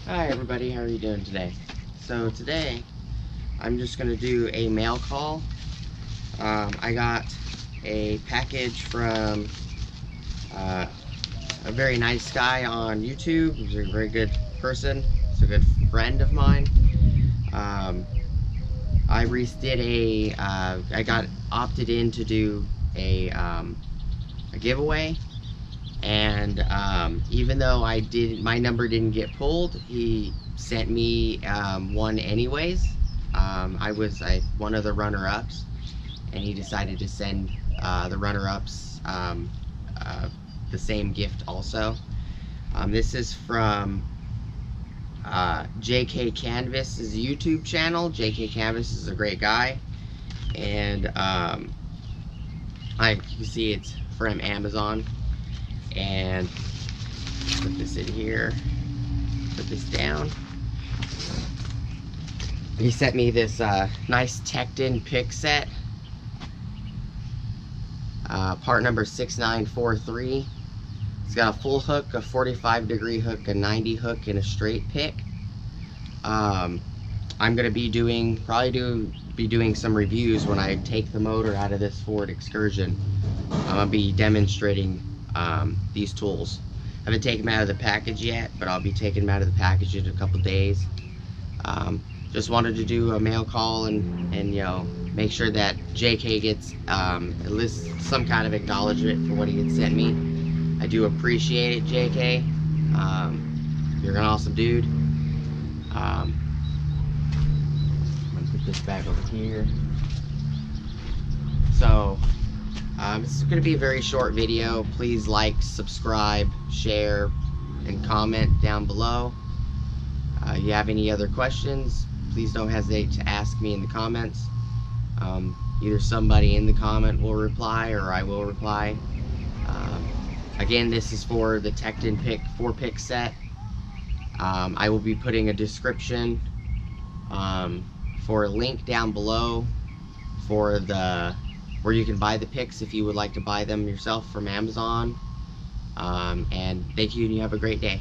Hi everybody, how are you doing today? So today, I'm just going to do a mail call. I got a package from uh, a very nice guy on YouTube. He's a very good person. He's a good friend of mine. Um, I got opted in to do a giveaway. And even though my number didn't get pulled, he sent me one anyways. I was one of the runner-ups, and he decided to send the runner-ups the same gift also. This is from JK Canvas's YouTube channel. JK Canvas is a great guy, and you can see it's from Amazon. And put this in here, put this down. He sent me this nice Tekton pick set, part number 6943. It's got a full hook, a 45-degree hook, a 90 hook, and a straight pick. I'm gonna be doing some reviews when I take the motor out of this Ford Excursion. I'm gonna be demonstrating these tools. I haven't taken them out of the package yet, but I'll be taking them out of the package in a couple days. Just wanted to do a mail call and you know, make sure that JK gets at least some kind of acknowledgement for what he had sent me. I do appreciate it, JK. You're an awesome dude. I'm gonna put this back over here. So this is going to be a very short video. Please like, subscribe, share, and comment down below. You have any other questions, please don't hesitate to ask me in the comments. Either somebody in the comment will reply or I will reply. Again, this is for the Tekton 4-pick set. I will be putting a description for a link down below for where you can buy the picks if you would like to buy them yourself from Amazon. And thank you, and you have a great day.